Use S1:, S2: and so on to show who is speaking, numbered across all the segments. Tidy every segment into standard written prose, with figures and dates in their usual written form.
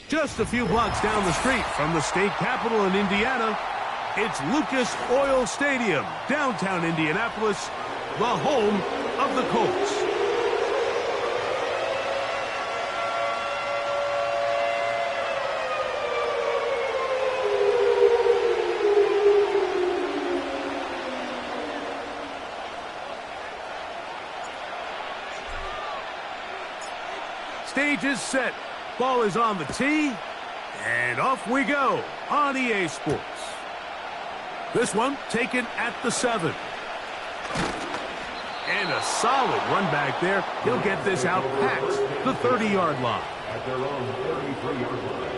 S1: Just a few blocks down the street from the state capitol in Indiana, it's Lucas Oil Stadium, downtown Indianapolis, the home of the Colts. Stage is set. Ball is on the tee, and off we go on EA Sports. This one taken at the 7. And a solid run back there. He'll get this out past the 30-yard line. At their own 33-yard line.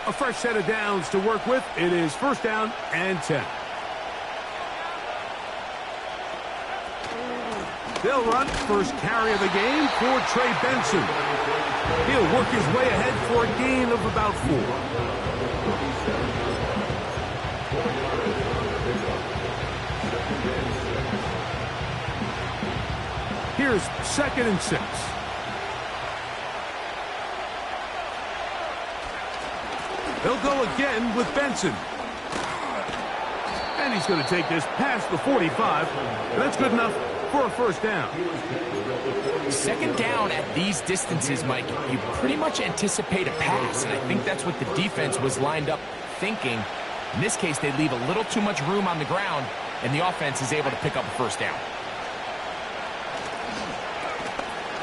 S1: A fresh set of downs to work with. It is first down and 10. They'll run first carry of the game for Trey Benson. He'll work his way ahead for a gain of about 4. Here's 2nd and 6. They'll go again with Benson. And he's going to take this past the 45. That's good enough for a first down.
S2: 2nd down at these distances, Mike, you pretty much anticipate a pass, and I think that's what the defense was lined up thinking. In this case, they leave a little too much room on the ground, and the offense is able to pick up a first down.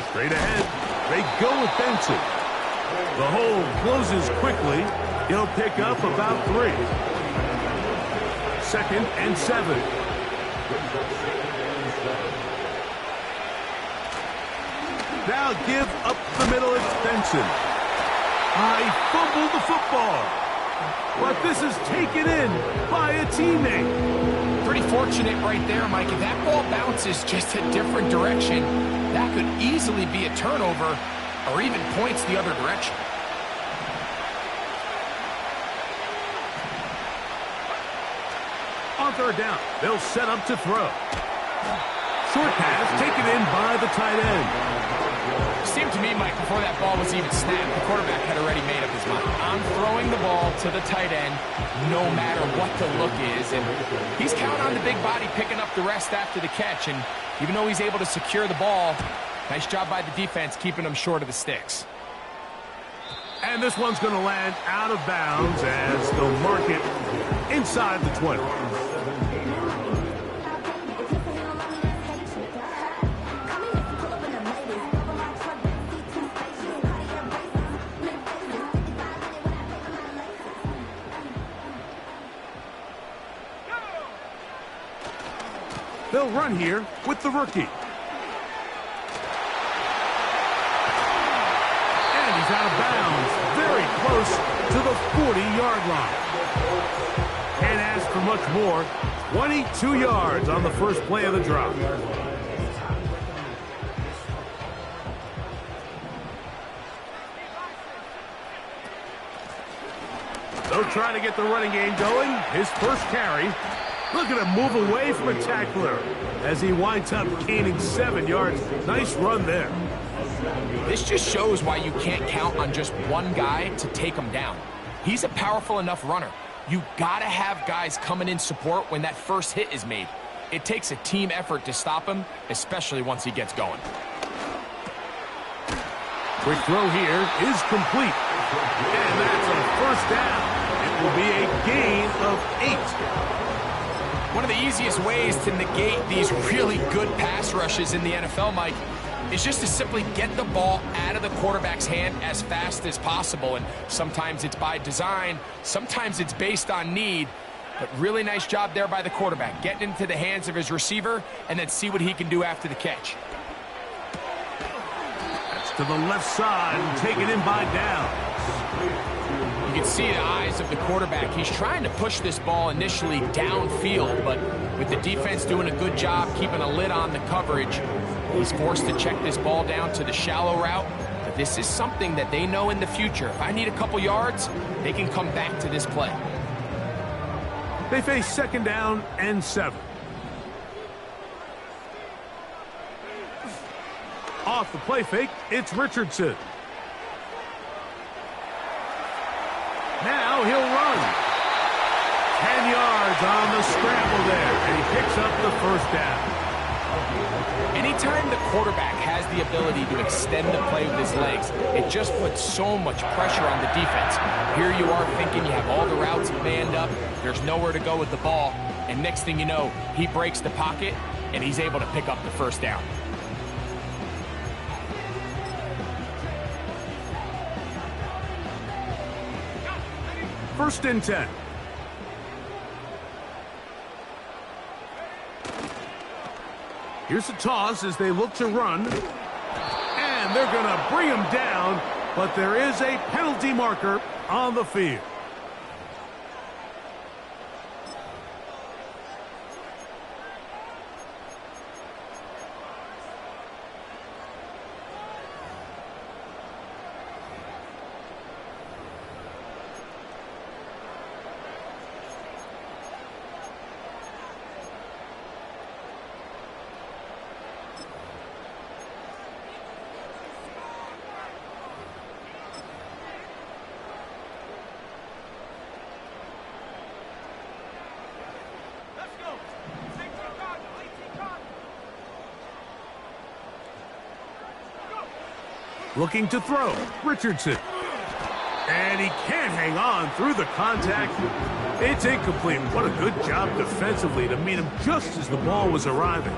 S1: Straight ahead, they go with Benson. The hole closes quickly. He'll pick up about 3. 2nd and 7. Now give up the middle, it's Benson. He fumbled the football. But this is taken in by a teammate.
S2: Pretty fortunate right there, Mike. If that ball bounces just a different direction, that could easily be a turnover or even points the other direction.
S1: On 3rd down, they'll set up to throw. Short pass taken in by the tight end.
S2: Seemed to me, Mike, before that ball was even snapped, the quarterback had already made up his mind. I'm throwing the ball to the tight end no matter what the look is. And he's counting on the big body picking up the rest after the catch. And even though he's able to secure the ball, nice job by the defense keeping him short of the sticks.
S1: And this one's going to land out of bounds as they'll mark it inside the 20. They'll run here with the rookie. And he's out of bounds, very close to the 40-yard line. Can't ask for much more. 22 yards on the first play of the drop. They'll try to get the running game going. His first carry. Look at him move away from a tackler as he winds up gaining 7 yards. Nice run there.
S2: This just shows why you can't count on just one guy to take him down. He's a powerful enough runner. You gotta have guys coming in support when that first hit is made. It takes a team effort to stop him, especially once he gets going.
S1: Quick throw here is complete. And that's a first down. It will be a gain of 8.
S2: One of the easiest ways to negate these really good pass rushes in the NFL, Mike, is just to simply get the ball out of the quarterback's hand as fast as possible. And sometimes it's by design, sometimes it's based on need. But really nice job there by the quarterback, getting into the hands of his receiver and then see what he can do after the catch.
S1: That's to the left side and taken in by Downs.
S2: You can see the eyes of the quarterback. He's trying to push this ball initially downfield, but with the defense doing a good job keeping a lid on the coverage, he's forced to check this ball down to the shallow route. But this is something that they know in the future. If I need a couple yards, they can come back to this play.
S1: They face 2nd down and 7. Off the play fake, it's Richardson. Now he'll run. 10 yards on the scramble there, and he picks up the 1st down.
S2: Anytime the quarterback has the ability to extend the play with his legs, it just puts so much pressure on the defense. Here you are thinking you have all the routes manned up, there's nowhere to go with the ball, and next thing you know, he breaks the pocket, and he's able to pick up the 1st down.
S1: First and 10. Here's a toss as they look to run. And they're going to bring him down, but there is a penalty marker on the field. Looking to throw, Richardson. And he can't hang on through the contact. It's incomplete. What a good job defensively to meet him just as the ball was arriving.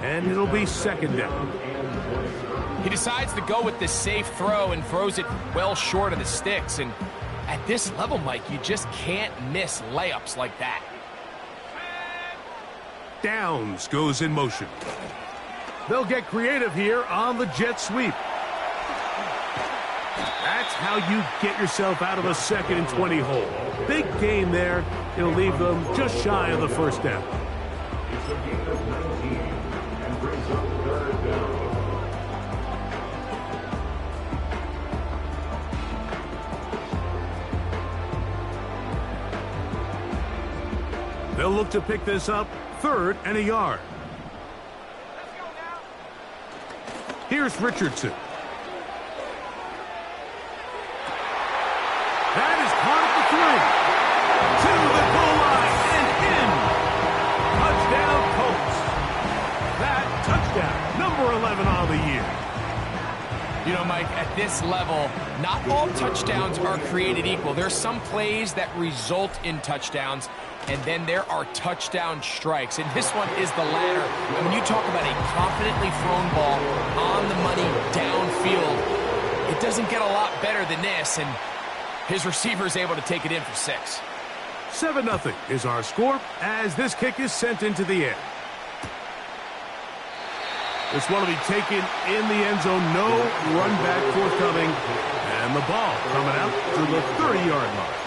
S1: And it'll be 2nd down.
S2: He decides to go with the safe throw and throws it well short of the sticks. And at this level, Mike, you just can't miss layups like that.
S1: Downs goes in motion. They'll get creative here on the jet sweep. That's how you get yourself out of a 2nd and 20 hole. Big gain there. It'll leave them just shy of the 1st down. They'll look to pick this up 3rd and a yard. Here's Richardson. That is caught at the 3. To the goal line and in. Touchdown, Colts. That touchdown, number 11 on the year.
S2: You know, Mike, at this level, not all touchdowns are created equal. There's some plays that result in touchdowns, and then there are touchdown strikes. And this one is the latter. And when you talk about a confidently thrown ball on the money downfield, it doesn't get a lot better than this. And his receiver is able to take it in for 6.
S1: 7-0 is our score as this kick is sent into the air. This one will be taken in the end zone. No run back forthcoming. And the ball coming out to the 30-yard line.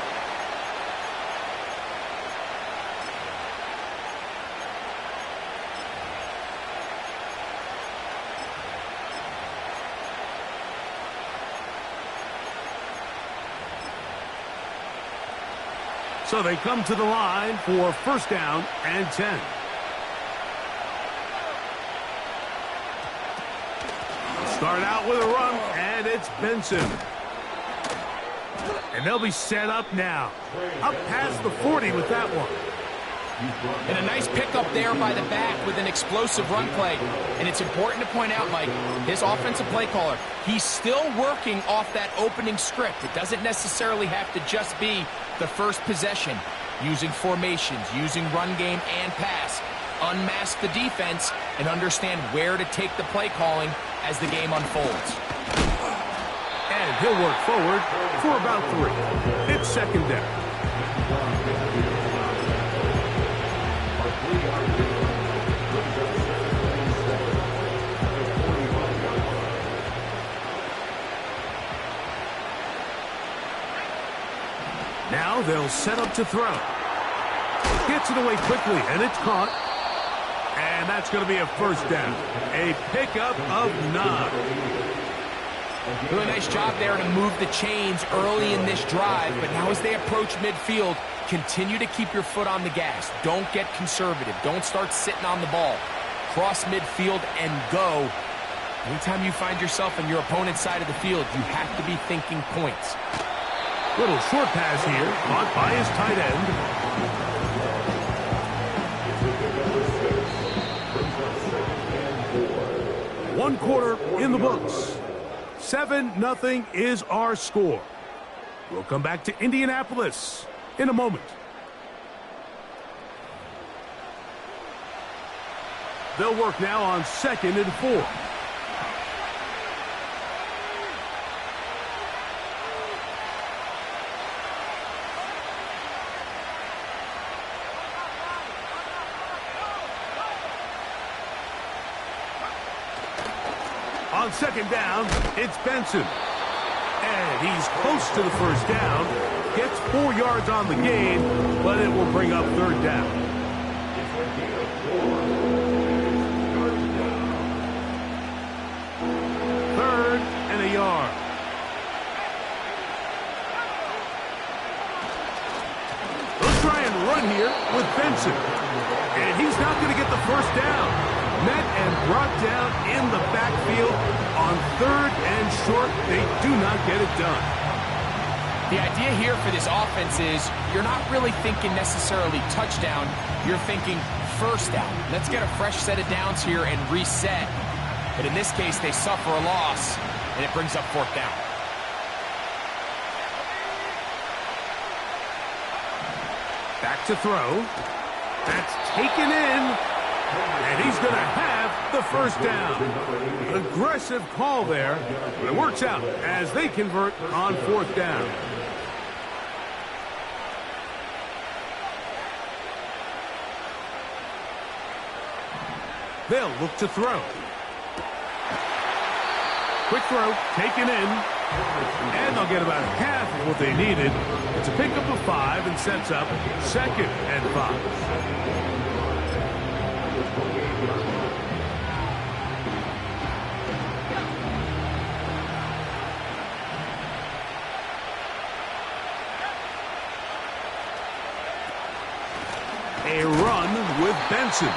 S1: So they come to the line for 1st down and 10. Start out with a run, and it's Benson. And they'll be set up now. Up past the 40 with that one.
S2: And a nice pickup there by the back with an explosive run play. And it's important to point out, Mike, his offensive play caller, he's still working off that opening script. It doesn't necessarily have to just be the first possession. Using formations, using run game and pass. Unmask the defense and understand where to take the play calling as the game unfolds.
S1: And he'll work forward for about 3. It's 2nd down. Now they'll set up to throw. Gets it away quickly, and it's caught. And that's going to be a first down. A pickup of 9.
S2: Really nice job there to move the chains early in this drive, but now as they approach midfield, continue to keep your foot on the gas. Don't get conservative. Don't start sitting on the ball. Cross midfield and go. Anytime you find yourself on your opponent's side of the field, you have to be thinking points.
S1: Little short pass here, caught by his tight end. One quarter in the books. 7-0 is our score. We'll come back to Indianapolis in a moment. They'll work now on 2nd and 4. On 2nd down, it's Benson. And he's close to the first down. Gets 4 yards on the gain, but it will bring up 3rd down. 3rd and a yard. They'll try and run here with Benson. And he's not going to get the first down. Met and brought down in the backfield on 3rd and short. They do not get it done.
S2: The idea here for this offense is you're not really thinking necessarily touchdown. You're thinking first down. Let's get a fresh set of downs here and reset. But in this case, they suffer a loss, and it brings up 4th down.
S1: Back to throw. That's taken in. And he's going to have the first down. Aggressive call there, but it works out as they convert on 4th down. They'll look to throw. Quick throw, taken in. And they'll get about half of what they needed. It's a pickup of 5 and sets up 2nd and 5. A run with Benson.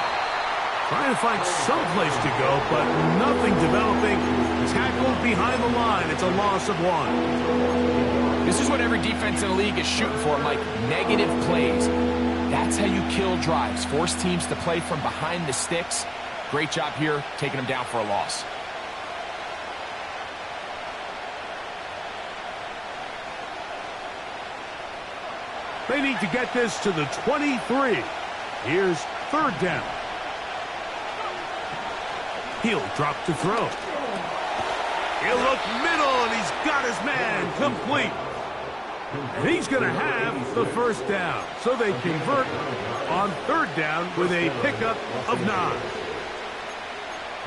S1: Trying to find some place to go, but nothing developing. Tackled behind the line. It's a loss of 1.
S2: This is what every defense in the league is shooting for, Mike. Negative plays. That's how you kill drives. Force teams to play from behind the sticks. Great job here, taking them down for a loss.
S1: They need to get this to the 23. Here's 3rd down. He'll drop to throw. He'll look middle, and he's got his man complete. And he's going to have the first down. So they convert on 3rd down with a pickup of 9.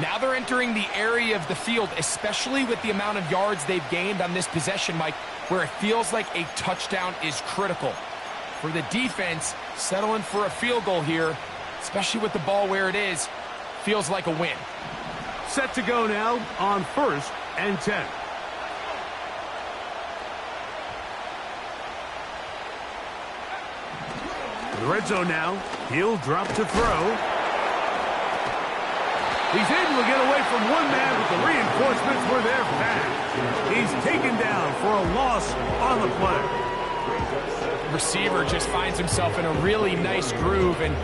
S2: Now they're entering the area of the field, especially with the amount of yards they've gained on this possession, Mike, where it feels like a touchdown is critical. For the defense, settling for a field goal here, especially with the ball where it is, feels like a win.
S1: Set to go now on 1st and 10. In the red zone now, he'll drop to throw. He's able to get away from one man, but the reinforcements were there fast. He's taken down for a loss on the play.
S2: Receiver just finds himself in a really nice groove, and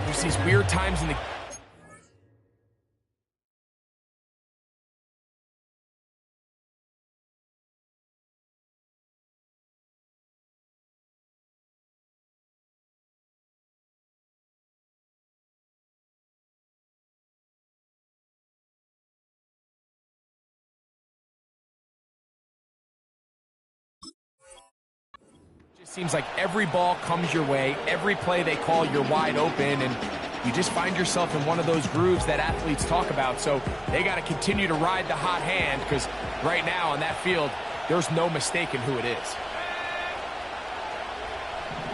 S2: there's these weird times in the seems like every ball comes your way, every play they call, you're wide open, and you just find yourself in one of those grooves that athletes talk about. So they got to continue to ride the hot hand, because right now on that field, there's no mistaking who it is.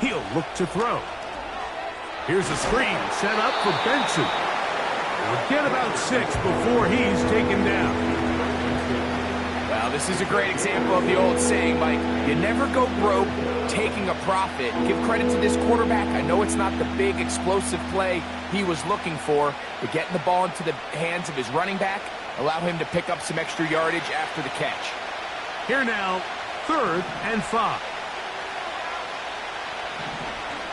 S1: He'll look to throw. Here's a screen set up for Benson. He'll get about 6 before he's taken down.
S2: Well, this is a great example of the old saying, Mike, you never go broke taking a profit. Give credit to this quarterback. I know it's not the big explosive play he was looking for, but getting the ball into the hands of his running back allow him to pick up some extra yardage after the catch.
S1: Here now, 3rd and 5.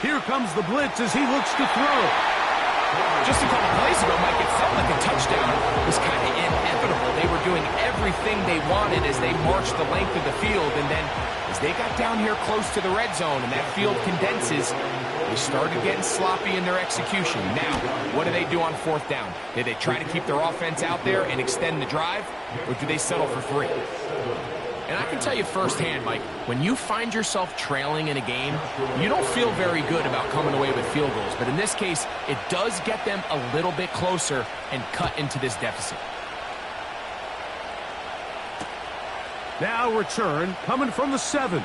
S1: Here comes the blitz as he looks to throw.
S2: Just a couple plays ago, Mike, it felt like a touchdown was kind of inevitable. They were doing everything they wanted as they marched the length of the field, and then as they got down here close to the red zone and that field condenses, they started getting sloppy in their execution. Now, what do they do on 4th down? Do they try to keep their offense out there and extend the drive, or do they settle for 3? And I can tell you firsthand, Mike, when you find yourself trailing in a game, you don't feel very good about coming away with field goals. But in this case, it does get them a little bit closer and cut into this deficit.
S1: Now return coming from the 7.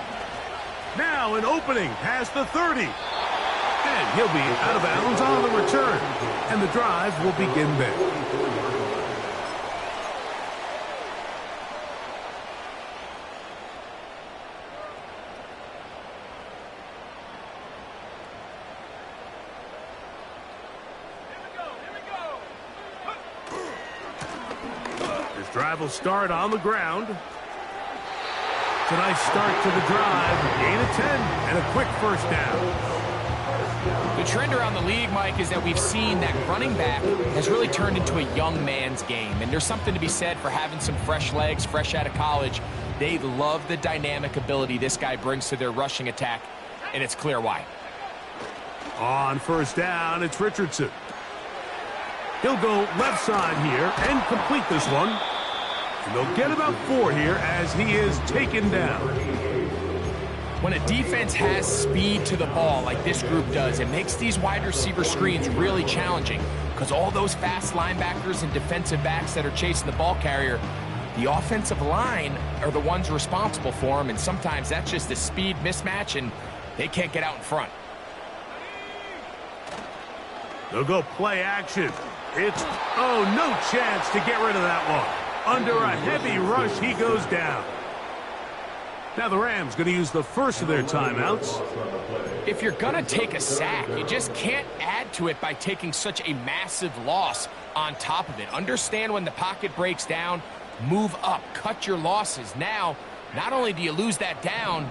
S1: Now an opening past the 30. And he'll be out of bounds on the return. And the drive will begin there. Drive will start on the ground. It's a nice start to the drive. Gain of 10 and a quick first down.
S2: The trend around the league, Mike, is that we've seen that running back has really turned into a young man's game. And there's something to be said for having some fresh legs, fresh out of college. They love the dynamic ability this guy brings to their rushing attack, and it's clear why.
S1: On first down, it's Richardson. He'll go left side here and complete this one. And they'll get about 4 here as he is taken down.
S2: When a defense has speed to the ball like this group does, it makes these wide receiver screens really challenging because all those fast linebackers and defensive backs that are chasing the ball carrier, the offensive line are the ones responsible for them, and sometimes that's just a speed mismatch, and they can't get out in front.
S1: They'll go play action. It's, no chance to get rid of that one. Under a heavy rush, he goes down. Now the Rams going to use the first of their timeouts.
S2: If you're going to take a sack, you just can't add to it by taking such a massive loss on top of it. Understand when the pocket breaks down, move up, cut your losses. Now, not only do you lose that down,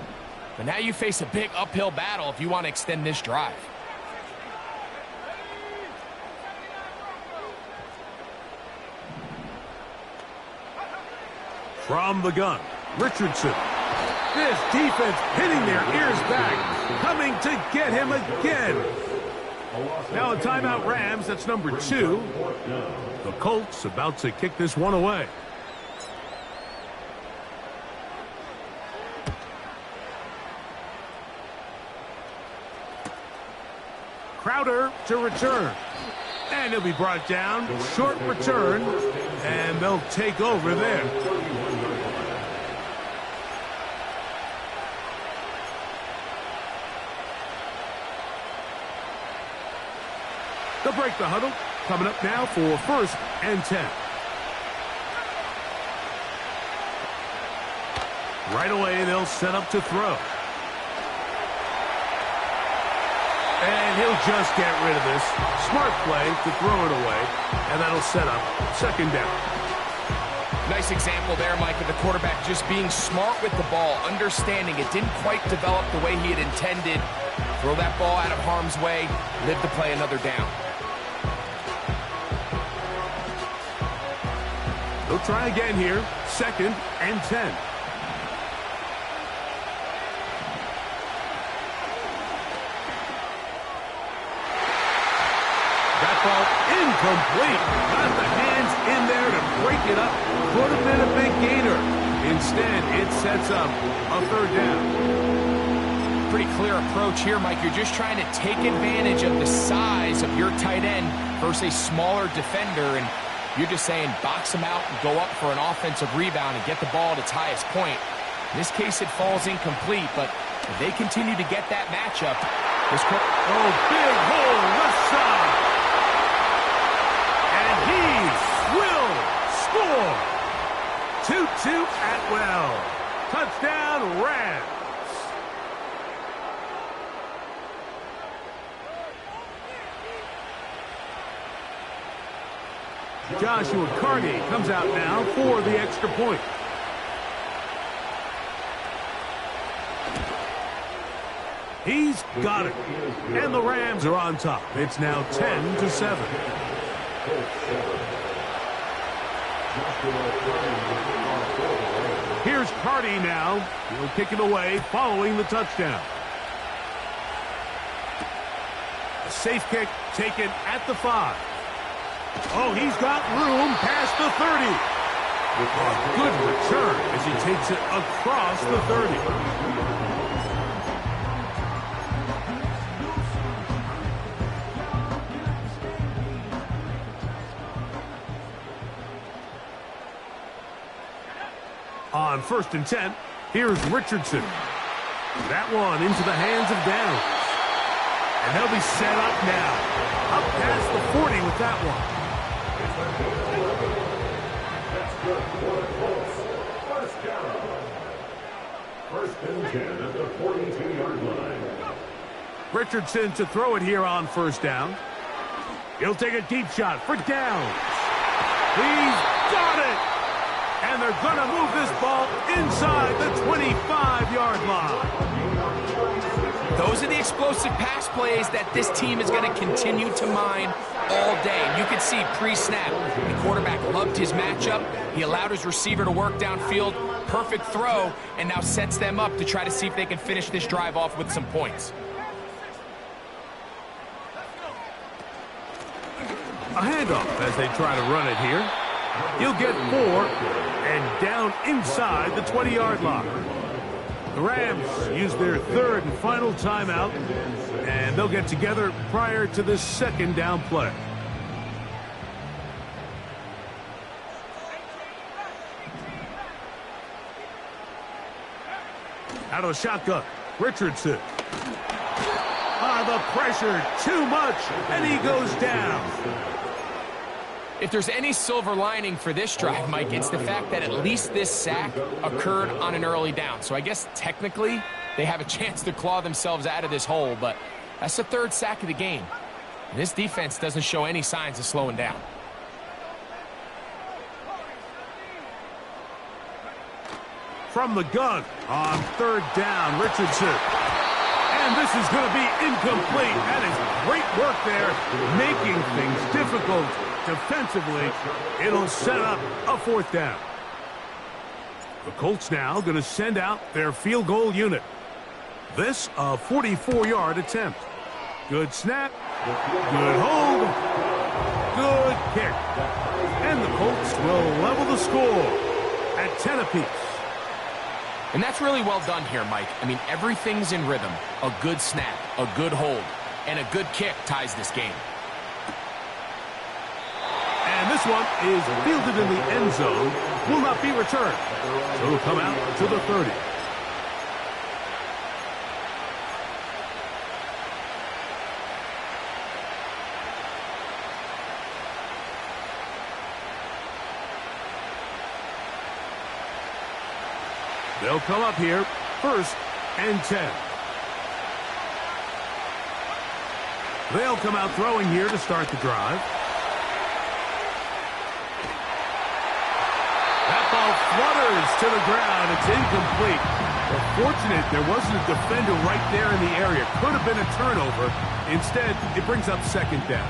S2: but now you face a big uphill battle if you want to extend this drive.
S1: From the gun, Richardson. This defense hitting their ears back, coming to get him again. Now a timeout Rams, that's number 2. The Colts about to kick this one away. Crowder to return. And he'll be brought down. Short return. And they'll take over there. They'll break the huddle. Coming up now for 1st and 10. Right away, they'll set up to throw. And he'll just get rid of this. Smart play to throw it away. And that'll set up 2nd down.
S2: Nice example there, Mike, of the quarterback just being smart with the ball, understanding it didn't quite develop the way he had intended. Throw that ball out of harm's way, live to play another down.
S1: They'll try again here. 2nd and 10. That ball incomplete. Got the hands in there to break it up. Could have been a big gainer. Instead, it sets up a 3rd down.
S2: Pretty clear approach here, Mike. You're just trying to take advantage of the size of your tight end versus a smaller defender, and you're just saying box him out and go up for an offensive rebound and get the ball at its highest point. In this case, it falls incomplete, but If they continue to get that matchup, this
S1: big hole left side. And he will score. 2-2 Atwell. Touchdown, Rams. Joshua Carney comes out now for the extra point. He's got it. And the Rams are on top. It's now 10-7. Here's Carney now. He'll kick it away following the touchdown. A safe kick taken at the 5. Oh, he's got room past the 30. A good return as he takes it across the 30. On 1st and 10, here's Richardson. That one into the hands of Downs. And they'll be set up now. Up past the 40 with that one.
S3: First and 10 at the 42-yard line.
S1: Richardson to throw it here on 1st down. He'll take a deep shot for Downs. He's got it! And they're going to move this ball inside the 25-yard line.
S2: Those are the explosive pass plays that this team is going to continue to mine all day. And you can see pre-snap, the quarterback loved his matchup. He allowed his receiver to work downfield. Perfect throw, and now sets them up to try to see if they can finish this drive off with some points.
S1: A handoff as they try to run it here. He'll get 4 and down inside the 20-yard line. The Rams use their 3rd and final timeout, and they'll get together prior to this 2nd down play. Out of the shotgun, Richardson. The pressure, too much, and he goes down.
S2: If there's any silver lining for this drive, Mike, it's the fact that at least this sack occurred on an early down. So I guess technically they have a chance to claw themselves out of this hole, but that's the 3rd sack of the game. And this defense doesn't show any signs of slowing down.
S1: From the gun on 3rd down, Richardson. And this is going to be incomplete. That is great work there, making things difficult. Defensively, it'll set up a 4th down. The Colts now going to send out their field goal unit. This a 44-yard attempt. Good snap, good hold, good kick. And the Colts will level the score at 10 apiece.
S2: And that's really well done here, Mike. I mean, everything's in rhythm. A good snap, a good hold, and a good kick ties this game.
S1: And this one is fielded in the end zone. Will not be returned. So it'll come out to the 30. They'll come up here, 1st and 10. They'll come out throwing here to start the drive. That ball flutters to the ground. It's incomplete. Well, fortunate there wasn't a defender right there in the area. Could have been a turnover. Instead, it brings up 2nd down.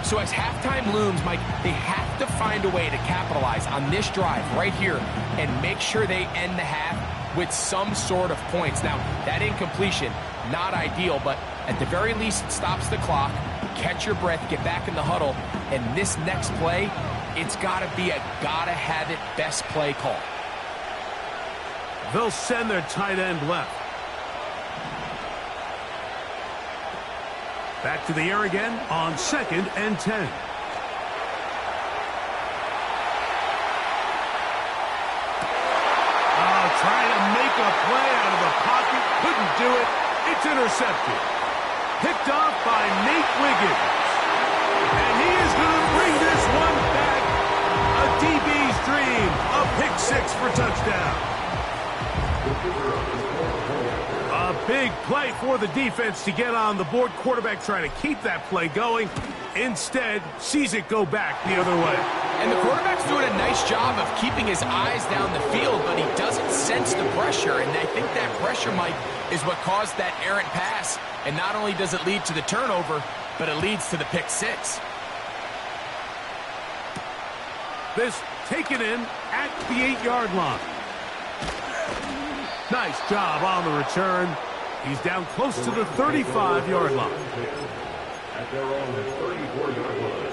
S2: So as halftime looms, Mike, they have to find a way to capitalize on this drive right here and make sure they end the half with some sort of points. Now, that incompletion, not ideal, but at the very least, it stops the clock. Catch your breath, get back in the huddle, and this next play, it's got to be a gotta-have-it best play call.
S1: They'll send their tight end left. Back to the air again on 2nd and 10. Trying to make a play out of the pocket do it. It's intercepted. Picked off by Nate Wiggins. And he is going to bring this one back. A DB's dream. A pick six for touchdown. A big play for the defense to get on the board. Quarterback trying to keep that play going. Instead, sees it go back the other way.
S2: And the quarterback's doing a nice job of keeping his eyes down the field, but he doesn't sense the pressure. And I think that pressure, Mike, is what caused that errant pass. And not only does it lead to the turnover, but it leads to the pick six.
S1: This taken in at the 8-yard line. Nice job on the return. He's down close to the 35-yard line.
S3: At their own 34-yard line.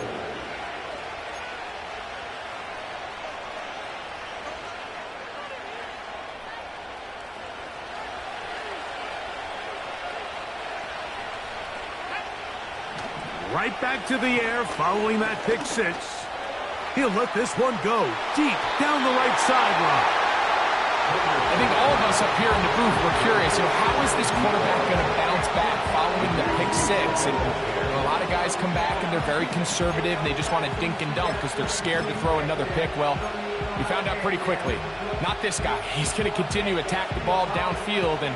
S1: Right back to the air following that pick six. He'll let this one go deep down the right sideline.
S2: I think all of us up here in the booth were curious, how is this quarterback going to bounce back following the pick six? And a lot of guys come back and they're very conservative and they just want to dink and dunk because they're scared to throw another pick. Well, we found out pretty quickly. Not this guy. He's going to continue to attack the ball downfield, and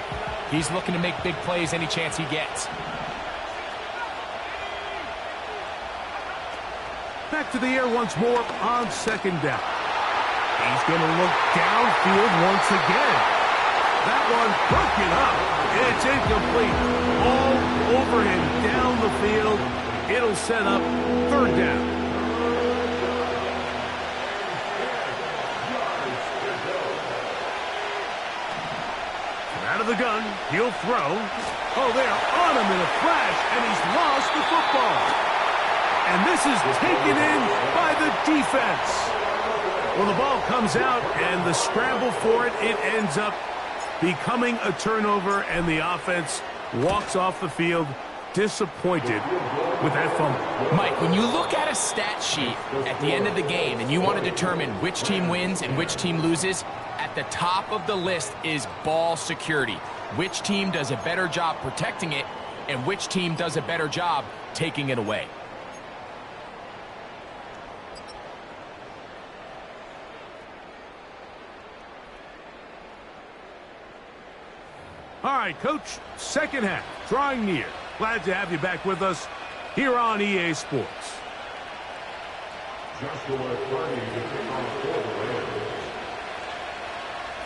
S2: he's looking to make big plays any chance he gets.
S1: Back to the air once more on second down. He's going to look downfield once again. That one broken up. It's incomplete. All over him down the field. It'll set up third down. Out of the gun. He'll throw. Oh, they're on him in a flash, and he's lost the football. And this is taken in by the defense. Well, the ball comes out, and the scramble for it, it ends up becoming a turnover, and the offense walks off the field disappointed with that fumble.
S2: Mike, when you look at a stat sheet at the end of the game and you want to determine which team wins and which team loses, at the top of the list is ball security. Which team does a better job protecting it, and which team does a better job taking it away.
S1: All right, Coach, second half, drawing near. Glad to have you back with us here on EA Sports.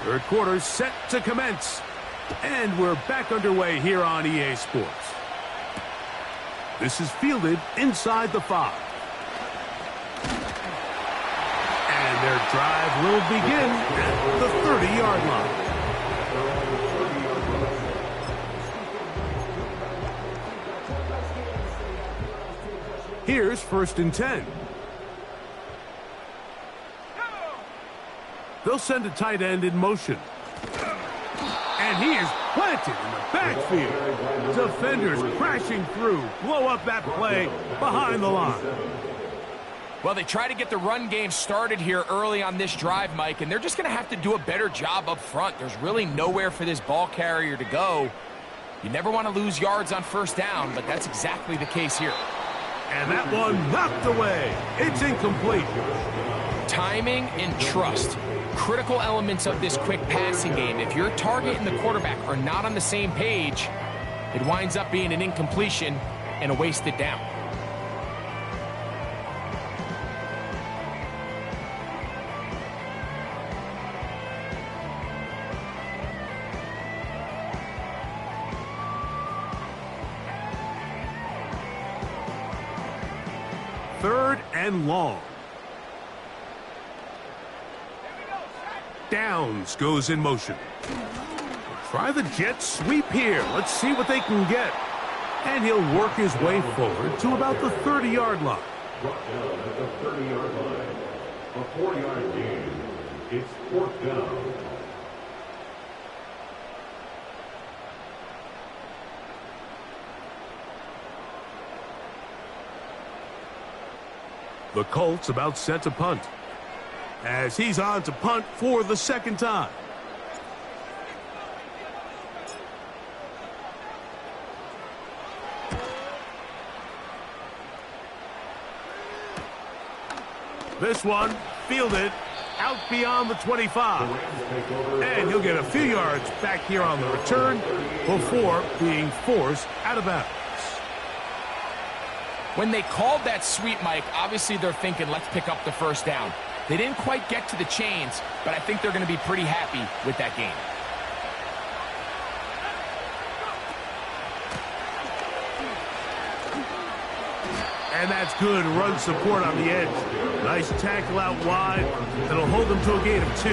S1: Third quarter set to commence. And we're back underway here on EA Sports. This is fielded inside the 5. And their drive will begin at the 30-yard line. Here's 1st and 10. They'll send a tight end in motion. And he is planted in the backfield. Defenders crashing through. Blow up that play behind the line.
S2: Well, they try to get the run game started here early on this drive, Mike, and they're just going to have to do a better job up front. There's really nowhere for this ball carrier to go. You never want to lose yards on first down, but that's exactly the case here.
S1: And that one knocked away. It's incomplete.
S2: Timing and trust. Critical elements of this quick passing game. If your target and the quarterback are not on the same page, it winds up being an incompletion and a wasted down.
S1: Third and long. Downs goes in motion. Try the jet sweep here. Let's see what they can get. And he'll work his way forward to about the 30-yard line.
S3: Brought down at the 30-yard line. A 4-yard gain. It's 4th down.
S1: The Colts about set to punt, as he's on to punt for the second time. This one fielded out beyond the 25. And he'll get a few yards back here on the return before being forced out of bounds.
S2: When they called that sweep, Mike, obviously they're thinking, let's pick up the first down. They didn't quite get to the chains, but I think they're going to be pretty happy with that game.
S1: And that's good run support on the edge. Nice tackle out wide. That'll hold them to a gain of 2.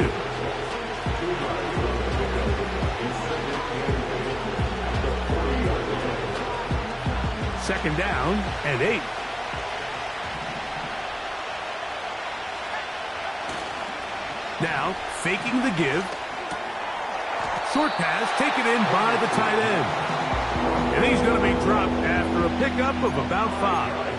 S1: Second down and 8. Now, faking the give. Short pass taken in by the tight end. And he's going to be dropped after a pickup of about 5.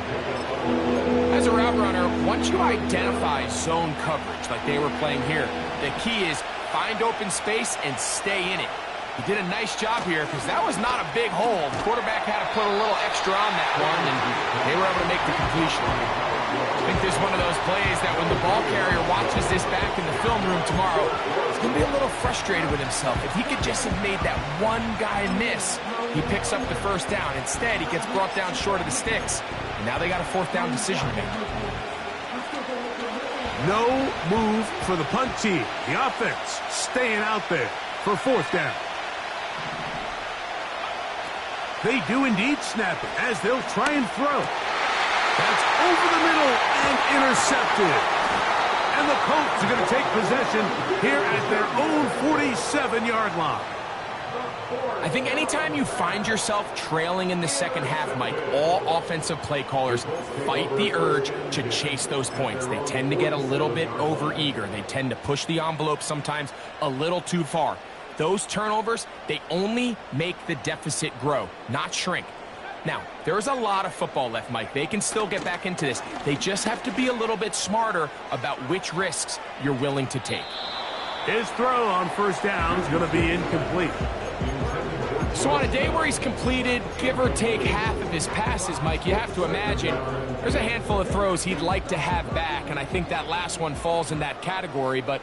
S2: As a route runner, once you identify zone coverage like they were playing here, the key is find open space and stay in it. He did a nice job here because that was not a big hole. The quarterback had to put a little extra on that one, and they were able to make the completion. I think this is one of those plays that when the ball carrier watches this back in the film room tomorrow, he's going to be a little frustrated with himself. If he could just have made that one guy miss, he picks up the first down. Instead, he gets brought down short of the sticks. And now they got a 4th down decision to make.
S1: No move for the punt team. The offense staying out there for 4th down. They do indeed snap it as they'll try and throw. That's over the middle and intercepted. And the Colts are going to take possession here at their own 47-yard line.
S2: I think anytime you find yourself trailing in the second half, Mike, all offensive play callers fight the urge to chase those points. They tend to get a little bit overeager. They tend to push the envelope sometimes a little too far. Those turnovers, they only make the deficit grow, not shrink. Now, there's a lot of football left, Mike. They can still get back into this. They just have to be a little bit smarter about which risks you're willing to take.
S1: His throw on first down is going to be incomplete.
S2: So on a day where he's completed, give or take half of his passes, Mike, you have to imagine there's a handful of throws he'd like to have back, and I think that last one falls in that category. But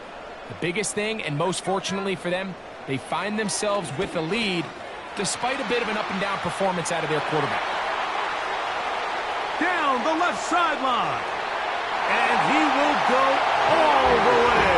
S2: the biggest thing, and most fortunately for them, they find themselves with a lead despite a bit of an up-and-down performance out of their quarterback.
S1: Down the left sideline. And he will go all the way.